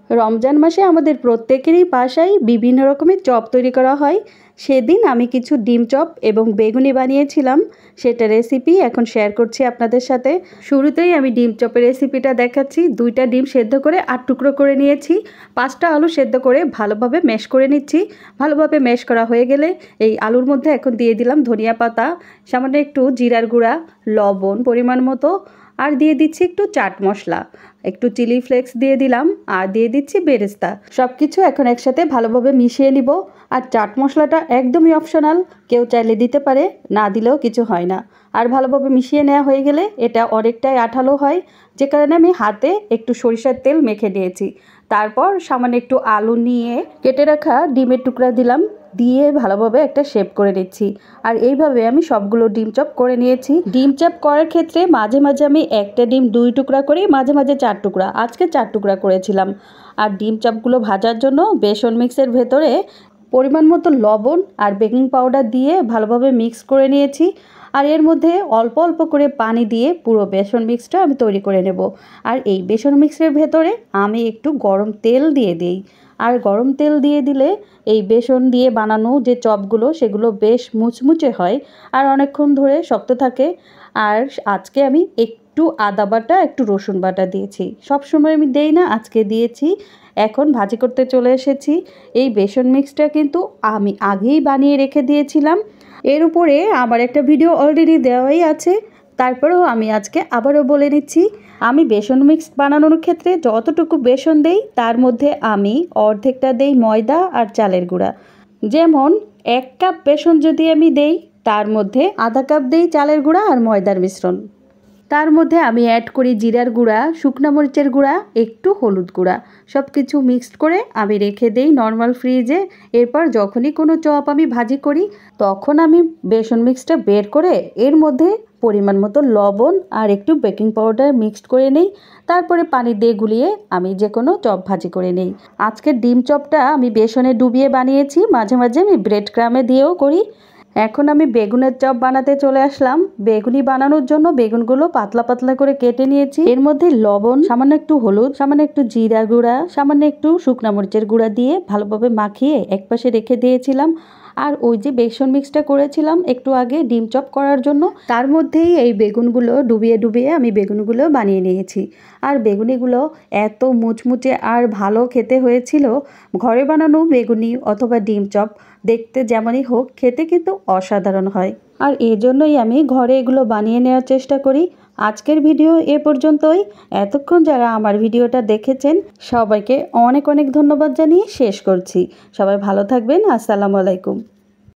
রমজান মাসে আমাদের প্রত্যেকেরই বাসায় বিভিন্ন রকমের চপ তৈরি করা হয়। সেদিন আমি কিছু ডিম চপ এবং বেগুনি বানিয়েছিলাম, সেটা রেসিপি এখন শেয়ার করছি আপনাদের সাথে। শুরুতেই আমি ডিম চপের রেসিপিটা দেখাচ্ছি। 2টা ডিম সেদ্ধ করে 8 টুকরো করে নিয়েছি। 5টা আলু সেদ্ধ করে ভালোভাবে ম্যাশ করে নিচ্ছি। ভালোভাবে ম্যাশ করা হয়ে গেলে এই আলুর মধ্যে এখন দিয়ে দিলাম ধনিয়া পাতা, সামান্য একটু জিরার গুঁড়া, লবণ পরিমাণ মতো, আর দিয়ে দিচ্ছি একটু চাট মশলা, একটু চিলি ফ্লেক্স দিয়ে দিলাম, আর দিয়ে দিচ্ছি বেরেস্তা। সব কিছু এখন একসাথে ভালোভাবে মিশিয়ে নিব। আর চাট মশলাটা একদমই অপশনাল, কেউ চাইলে দিতে পারে, না দিলেও কিছু হয় না। আর ভালোভাবে মিশিয়ে নেওয়া হয়ে গেলে এটা অনেকটাই আঠালো হয়, যে কারণে আমি হাতে একটু সরিষার তেল মেখে নিয়েছি। তারপর সামান্য একটু আলু নিয়ে কেটে রাখা ডিমের টুকরা দিলাম, দিয়ে ভালোভাবে একটা শেপ করে নিচ্ছি। আর এইভাবে আমি সবগুলো ডিম চপ করে নিয়েছি। ডিম চপ করার ক্ষেত্রে মাঝে মাঝে আমি একটা ডিম 2 টুকরা করি, মাঝে মাঝে 4 টুকরা, আজকে 4 টুকরা করেছিলাম। আর ডিম চপগুলো ভাজার জন্য বেসন মিক্সের ভেতরে পরিমাণ মতো লবণ আর বেকিং পাউডার দিয়ে ভালোভাবে মিক্স করে নিয়েছি। আর এর মধ্যে অল্প অল্প করে পানি দিয়ে পুরো বেসন মিক্সটা আমি তৈরি করে নেব। আর এই বেসন মিক্সের ভেতরে আমি একটু গরম তেল দিয়ে দিই। আর গরম তেল দিয়ে দিলে এই বেসন দিয়ে বানানো যে চপগুলো সেগুলো বেশ মুচমুচে হয় আর অনেকক্ষণ ধরে শক্ত থাকে। আর আজকে আমি একটু আদা বাটা, একটু রসুন বাটা দিয়েছি। সবসময় আমি দেই না, আজকে দিয়েছি। এখন ভাজি করতে চলে এসেছি। এই বেসন মিক্সটা কিন্তু আমি আগেই বানিয়ে রেখে দিয়েছিলাম। এর উপরে আমার একটা ভিডিও অলরেডি দেওয়াই আছে, তারপরেও আমি আজকে আবারও বলে নিচ্ছি। আমি বেসন মিক্স বানানোর ক্ষেত্রে যতটুকু বেসন দেই তার মধ্যে আমি অর্ধেকটা দেই ময়দা আর চালের গুঁড়া। যেমন 1 কাপ বেসন যদি আমি দেই, তার মধ্যে আধা কাপ দেই চালের গুঁড়া আর ময়দার মিশ্রণ। তার মধ্যে আমি অ্যাড করি জিরার গুঁড়া, শুকনো মরিচের গুঁড়া, একটু হলুদ গুঁড়া। সব কিছু মিক্সড করে আমি রেখে দেই নর্মাল ফ্রিজে। এরপর যখনই কোনো চপ আমি ভাজি করি তখন আমি বেসন মিক্সটা বের করে এর মধ্যে পরিমাণ মতো লবণ আর একটু বেকিং পাউডার মিক্সড করে নেই। তারপরে পানি দিয়ে গুলিয়ে আমি যে কোনো চপ ভাজি করে নেই। আজকের ডিম চপটা আমি বেসনে ডুবিয়ে বানিয়েছি, মাঝে মাঝে আমি ব্রেড ক্রামে দিয়েও করি। এখন আমি বেগুনের চপ বানাতে চলে আসলাম। বেগুনি বানানোর জন্য বেগুনগুলো পাতলা পাতলা করে কেটে নিয়েছি। এর মধ্যে লবণ, সামান্য একটু হলুদ, সামান্য একটু জিরা গুঁড়া, সামান্য একটু শুকনো মরিচের গুঁড়া দিয়ে ভালোভাবে মাখিয়ে একপাশে রেখে দিয়েছিলাম। আর ওই যে বেসন মিক্সটা করেছিলাম একটু আগে ডিম চপ করার জন্য, তার মধ্যেই এই বেগুনগুলো ডুবিয়ে ডুবিয়ে আমি বেগুনগুলো বানিয়ে নিয়েছি। আর বেগুনিগুলো এত মুচমুচে আর ভালো খেতে হয়েছিল। ঘরে বানানো বেগুনি অথবা ডিম চপ দেখতে যেমনই হোক, খেতে কিন্তু অসাধারণ হয়। আর এই জন্যই আমি ঘরে এগুলো বানিয়ে নেওয়ার চেষ্টা করি। আজকের ভিডিও এ পর্যন্তই। এতক্ষণ যারা আমার ভিডিওটা দেখেছেন সবাইকে অনেক অনেক ধন্যবাদ জানিয়ে শেষ করছি। সবাই ভালো থাকবেন। আসসালামু আলাইকুম।